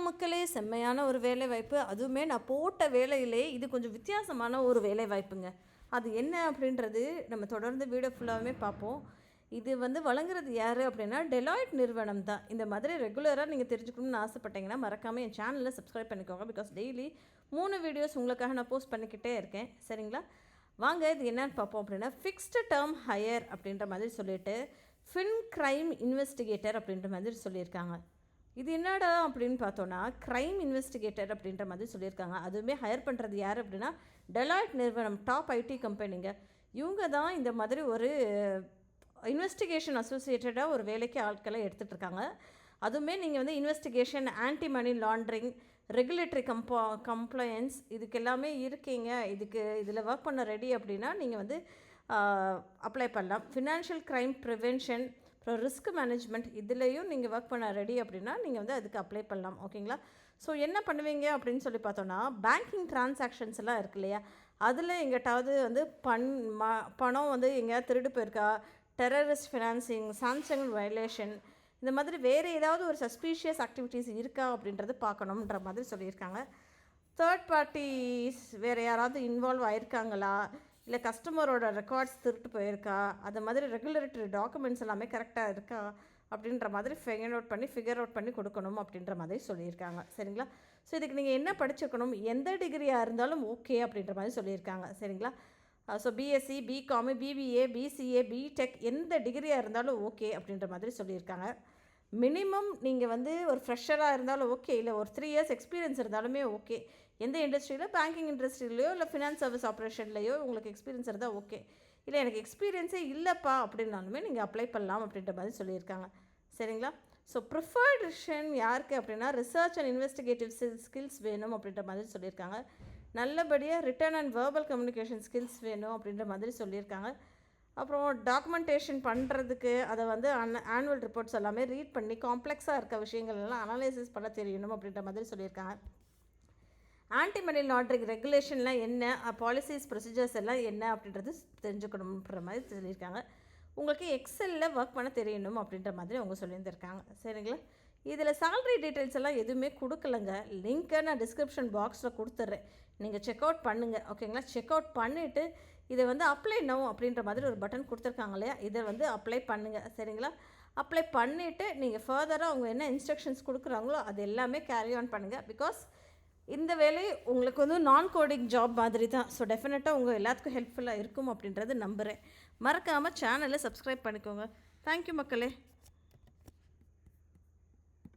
மக்களே, செம்மையான ஒரு வேலை வாய்ப்பு. அதுவுமே நான் போட்ட வேலையிலே இது கொஞ்சம் வித்தியாசமான ஒரு வேலை வாய்ப்புங்க. அது என்ன அப்படின்றது நம்ம தொடர்ந்து வீடியோ ஃபுல்லாவுமே பார்ப்போம். இது வந்து வழங்குறது யார் அப்படின்னா, டெலாய்ட் நிறுவனம் தான். இந்த மாதிரி ரெகுலராக நீங்கள் தெரிஞ்சுக்கணும்னு ஆசைப்பட்டீங்கன்னா, மறக்காமல் என் சேனலில் சப்ஸ்கிரைப் பண்ணிக்கோங்க. பிகாஸ் டெய்லி 3 வீடியோஸ் உங்களுக்காக நான் போஸ்ட் பண்ணிக்கிட்டே இருக்கேன். சரிங்களா? வாங்க இது என்னன்னு பார்ப்போம். அப்படின்னா ஃபிக்ஸ்டு டேர்ம் ஹையர் அப்படின்ற மாதிரி சொல்லிட்டு ஃபின் கிரைம் இன்வெஸ்டிகேட்டர் அப்படின்ற மாதிரி சொல்லியிருக்காங்க. இது என்னடா அப்படின்னு பார்த்தோன்னா, க்ரைம் இன்வெஸ்டிகேட்டர் அப்படின்ற மாதிரி சொல்லியிருக்காங்க. அதுவுமே ஹையர் பண்ணுறது யார் அப்படின்னா, டெலாய்ட் நிறுவனம், டாப் ஐடி கம்பெனிங்க. இவங்க தான் இந்த மாதிரி ஒரு இன்வெஸ்டிகேஷன் அசோசியேட்டடாக ஒரு வேலைக்கு ஆட்களை எடுத்துகிட்டு இருக்காங்க. அதுவுமே நீங்கள் வந்து investigation, anti money laundering, regulatory compliance இதுக்கு எல்லாமே இருக்கீங்க, இதில் ஒர்க் பண்ண ரெடி அப்படின்னா நீங்கள் வந்து அப்ளை பண்ணலாம். ஃபினான்ஷியல் க்ரைம் ப்ரிவென்ஷன், அப்புறம் ரிஸ்க் மேனேஜ்மெண்ட் இதுலேயும் நீங்கள் ஒர்க் பண்ண ரெடி அப்படின்னா நீங்கள் வந்து அதுக்கு அப்ளை பண்ணலாம். ஓகேங்களா? ஸோ என்ன பண்ணுவீங்க அப்படின்னு சொல்லி பார்த்தோன்னா, பேங்கிங் ட்ரான்சாக்ஷன்ஸ் எல்லாம் இருக்கு இல்லையா, அதில் எங்கிட்டாவது வந்து பணம் வந்து எங்கேயாவது திருடு போயிருக்கா, டெரரிஸ்ட் ஃபினான்சிங், சாம்சங் வயலேஷன், இந்த மாதிரி வேறு ஏதாவது ஒரு சஸ்பீஷியஸ் ஆக்டிவிட்டீஸ் இருக்கா அப்படின்றது பார்க்கணுன்ற மாதிரி சொல்லியிருக்காங்க. தேர்ட் பார்ட்டிஸ் வேறு யாராவது இன்வால்வ் ஆயிருக்காங்களா, இல்லை கஸ்டமரோட ரெக்கார்ட்ஸ் திருட்டு போயிருக்கா, அது மாதிரி ரெகுலேட்டரி டாக்குமெண்ட்ஸ் எல்லாமே கரெக்டாக இருக்கா அப்படின்ற மாதிரி ஃபிகர் அவுட் பண்ணி கொடுக்கணும் அப்படின்ற மாதிரி சொல்லியிருக்காங்க. சரிங்களா? ஸோ இதுக்கு நீங்கள் என்ன படிச்சிருக்கணும், எந்த டிகிரியாக இருந்தாலும் ஓகே அப்படின்ற மாதிரி சொல்லியிருக்காங்க. சரிங்களா? So BSc, BCom, BBA, BCA, BTech எந்த டிகிரியாக இருந்தாலும் ஓகே அப்படின்ற மாதிரி சொல்லியிருக்காங்க. மினிமம் நீங்கள் வந்து ஒரு ஃப்ரெஷராக இருந்தாலும் ஓகே, இல்லை ஒரு 3 இயர்ஸ் எக்ஸ்பீரியன்ஸ் இருந்தாலுமே ஓகே. எந்த இண்டஸ்ட்ரியில், பேங்கிங் இண்டஸ்ட்ரியிலையோ இல்லை ஃபினான்ஸ் சர்வீஸ் ஆப்ரேஷன்லையோ உங்களுக்கு எக்ஸ்பீரியன்ஸ் இருந்தால் ஓகே. இல்லை எனக்கு எக்ஸ்பீரியன்ஸே இல்லைப்பா அப்படின்னாலுமே நீங்கள் அப்ளை பண்ணலாம் அப்படின்ற மாதிரி சொல்லியிருக்காங்க. சரிங்களா? ஸோ ப்ரிஃபர்ஷன் யாருக்கு அப்படின்னா, ரிசர்ச் அண்ட் இன்வெஸ்டிகேட்டிவ் ஸ்கில்ஸ் வேணும் அப்படின்ற மாதிரி சொல்லியிருக்காங்க. நல்லபடியாக return and verbal communication skills வேணும் அப்படின்ற மாதிரி சொல்லியிருக்காங்க. அப்புறம் டாக்குமெண்டேஷன் பண்ணுறதுக்கு அதை வந்து ஆனுவல் ரிப்போர்ட்ஸ் எல்லாமே ரீட் பண்ணி காம்ப்ளெக்ஸாக இருக்க விஷயங்கள் எல்லாம் அனலைசிஸ் பண்ண தெரியணும் அப்படின்ற மாதிரி சொல்லியிருக்காங்க. ஆன்டி மணி லாண்ட்ரிங் ரெகுலேஷன்லாம் என்ன, பாலிசிஸ் ப்ரொசீஜர்ஸ் எல்லாம் என்ன அப்படின்றது தெரிஞ்சுக்கணுன்ற மாதிரி சொல்லியிருக்காங்க. உங்களுக்கு எக்ஸலில் ஒர்க் பண்ண தெரியணும் அப்படின்ற மாதிரி அவங்க சொல்லியிருந்திருக்காங்க. சரிங்களா? இதில் சேலரி டீட்டெயில்ஸ் எல்லாம் எதுவுமே கொடுக்கலங்க. லிங்க்கை நான் டிஸ்கிரிப்ஷன் பாக்ஸில் கொடுத்துட்றேன், நீங்கள் செக் அவுட் பண்ணுங்கள். ஓகேங்களா? செக் அவுட் பண்ணிவிட்டு இதை வந்து அப்ளை நவ் அப்படின்ற மாதிரி ஒரு பட்டன் கொடுத்துருக்காங்க இல்லையா, இதை வந்து அப்ளை பண்ணுங்கள். சரிங்களா? அப்ளை பண்ணிவிட்டு நீங்கள் ஃபர்தராக அவங்க என்ன இன்ஸ்ட்ரக்ஷன்ஸ் கொடுக்குறாங்களோ அது எல்லாமே கேரி ஆன் பண்ணுங்கள். பிகாஸ் இந்த வேலை உங்களுக்கு வந்து நான் கோடிங் ஜாப் மாதிரி தான். ஸோ டெஃபினட்டாக உங்கள் எல்லாத்துக்கும் ஹெல்ப்ஃபுல்லாக இருக்கும் அப்படின்றது நம்புகிறேன். மறக்காமல் சேனலை சப்ஸ்கிரைப் பண்ணிக்கோங்க. தேங்க்யூ மக்களே.